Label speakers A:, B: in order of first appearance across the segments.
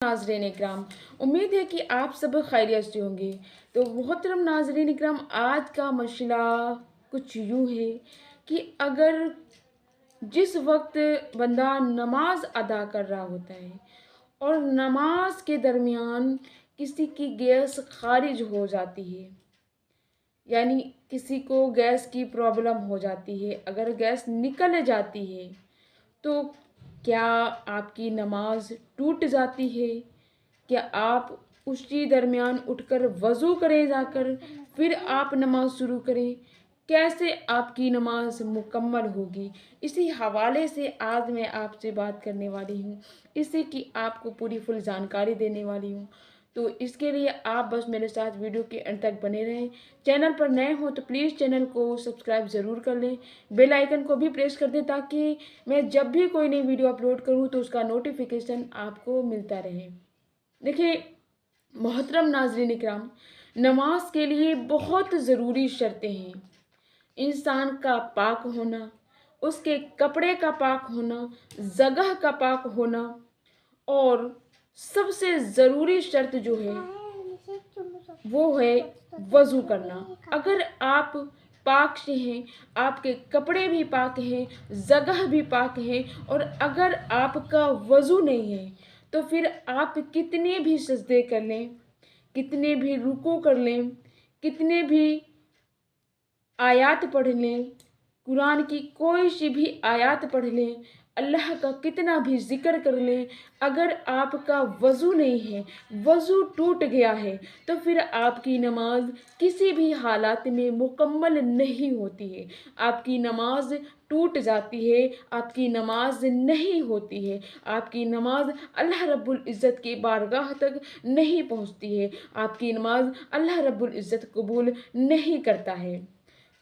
A: नाज़रीन इकराम, उम्मीद है कि आप सब खैरियत से होंगे। तो मोहतरम नाज़रीन इकराम, आज का मसला कुछ यूँ है कि अगर जिस वक्त बंदा नमाज अदा कर रहा होता है और नमाज के दरमियान किसी की गैस खारिज हो जाती है, यानी किसी को गैस की प्रॉब्लम हो जाती है, अगर गैस निकल जाती है तो क्या आपकी नमाज टूट जाती है? क्या आप उसी दरमियान उठकर वज़ू करें जाकर, फिर आप नमाज शुरू करें? कैसे आपकी नमाज मुकम्मल होगी? इसी हवाले से आज मैं आपसे बात करने वाली हूँ, इससे कि आपको पूरी फुल जानकारी देने वाली हूँ। तो इसके लिए आप बस मेरे साथ वीडियो के अंत तक बने रहें। चैनल पर नए हो तो प्लीज़ चैनल को सब्सक्राइब ज़रूर कर लें, बेल आइकन को भी प्रेस कर दें ताकि मैं जब भी कोई नई वीडियो अपलोड करूँ तो उसका नोटिफिकेशन आपको मिलता रहे। देखिए मोहतरम नाज़रीन इकराम, नमाज के लिए बहुत ज़रूरी शर्तें हैं। इंसान का पाक होना, उसके कपड़े का पाक होना, जगह का पाक होना, और सबसे ज़रूरी शर्त जो है वो है वज़ू करना। अगर आप पाक से हैं, आपके कपड़े भी पाक हैं, जगह भी पाक है, और अगर आपका वज़ू नहीं है तो फिर आप कितने भी सजदे कर लें, कितने भी रुकू कर लें, कितने भी आयत पढ़ लें, कुरान की कोई सी भी आयत पढ़ लें, अल्लाह का कितना भी ज़िक्र कर लें, अगर आपका वज़ू नहीं है, वज़ू टूट गया है, तो फिर आपकी नमाज किसी भी हालात में मुकम्मल नहीं होती है। आपकी नमाज टूट जाती है, आपकी नमाज नहीं होती है, आपकी नमाज अल्लाह रब्बुल इज़्ज़त की बारगाह तक नहीं पहुँचती है, आपकी नमाज अल्लाह रब्बुल इज़्ज़त कबूल नहीं करता है।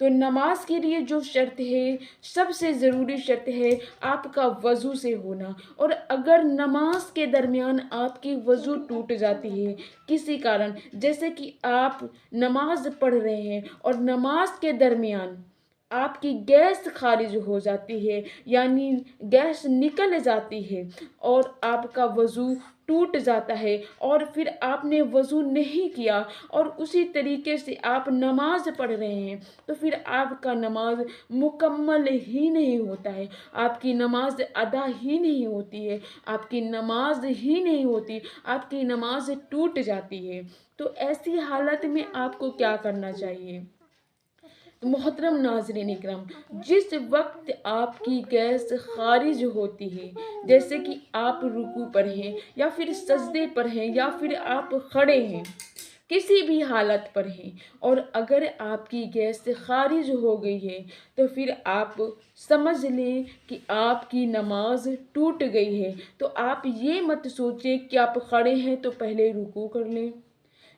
A: तो नमाज के लिए जो शर्त है, सबसे ज़रूरी शर्त है आपका वज़ू से होना। और अगर नमाज के दरमियान आपकी वज़ू टूट जाती है किसी कारण, जैसे कि आप नमाज पढ़ रहे हैं और नमाज के दरमियान आपकी गैस खारिज हो जाती है, यानी गैस निकल जाती है और आपका वज़ू टूट जाता है, और फिर आपने वज़ू नहीं किया और उसी तरीके से आप नमाज पढ़ रहे हैं, तो फिर आपका नमाज मुकम्मल ही नहीं होता है, आपकी नमाज अदा ही नहीं होती है, आपकी नमाज ही नहीं होती, आपकी नमाज टूट जाती है। तो ऐसी हालत में आपको क्या करना चाहिए? मोहतरम नाज़रीन इकराम, जिस वक्त आपकी गैस खारिज होती है, जैसे कि आप रुकू पर हैं या फिर सजदे पर हैं या फिर आप खड़े हैं, किसी भी हालत पर हैं, और अगर आपकी गैस खारिज हो गई है तो फिर आप समझ लें कि आपकी नमाज टूट गई है। तो आप ये मत सोचें कि आप खड़े हैं तो पहले रुकू कर लें,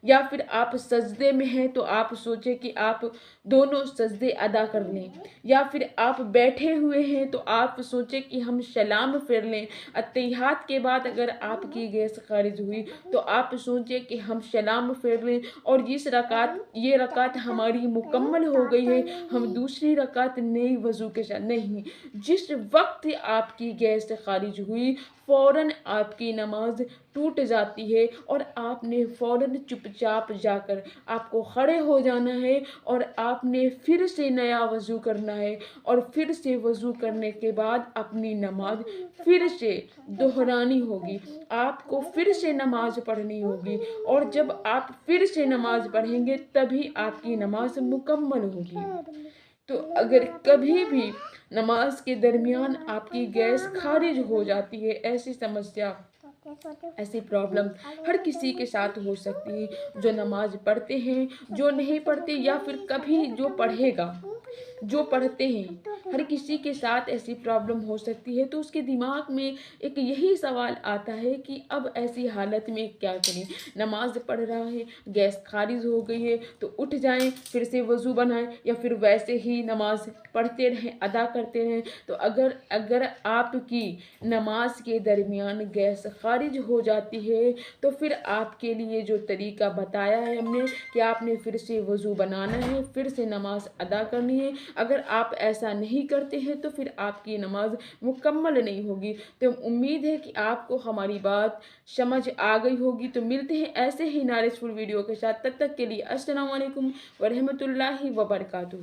A: या फिर आप सजदे में हैं तो आप सोचें कि आप दोनों सजदे अदा कर लें, या फिर आप बैठे हुए हैं तो आप सोचें कि हम सलाम फेर लें। अत्तहियात के बाद अगर आपकी गैस खारिज हुई तो आप सोचें कि हम सलाम फेर लें और ये रकात हमारी मुकम्मल हो गई है, हम दूसरी रकात नई वज़ू के साथ नहीं। जिस वक्त आपकी गैस खारिज हुई फ़ौरन आपकी नमाज टूट जाती है और आपने फ़ौरन चुपचाप जाकर आपको खड़े हो जाना है और आपने फिर से नया वज़ू करना है, और फिर से वज़ू करने के बाद अपनी नमाज फिर से दोहरानी होगी, आपको फिर से नमाज पढ़नी होगी, और जब आप फिर से नमाज पढ़ेंगे तभी आपकी नमाज मुकम्मल होगी। तो अगर कभी भी नमाज के दरमियान आपकी गैस खारिज हो जाती है, ऐसी समस्या, ऐसी प्रॉब्लम हर किसी के साथ हो सकती है, जो नमाज पढ़ते हैं, जो नहीं पढ़ते, या फिर कभी जो पढ़ेगा, जो पढ़ते हैं, हर किसी के साथ ऐसी प्रॉब्लम हो सकती है। तो उसके दिमाग में एक यही सवाल आता है कि अब ऐसी हालत में क्या करें? नमाज पढ़ रहा है, गैस खारिज हो गई है, तो उठ जाएं, फिर से वज़ू बनाएं, या फिर वैसे ही नमाज पढ़ते रहें, अदा करते रहें। तो अगर अगर आपकी नमाज के दरमियान गैस खारिज हो जाती है तो फिर आपके लिए जो तरीका बताया है हमने कि आपने फिर से वज़ू बनाना है, फिर से नमाज अदा करनी है, اگر آپ ایسا نہیں کرتے ہیں تو پھر آپ کی نماز مکمل نہیں ہوگی۔ تو امید ہے کہ آپ کو ہماری بات سمجھ آ گئی ہوگی۔ تو ملتے ہیں ایسے ہی نالجفل ویڈیو کے ساتھ، تب تک کے لیے السلام علیکم ورحمۃ اللہ وبرکاتہ۔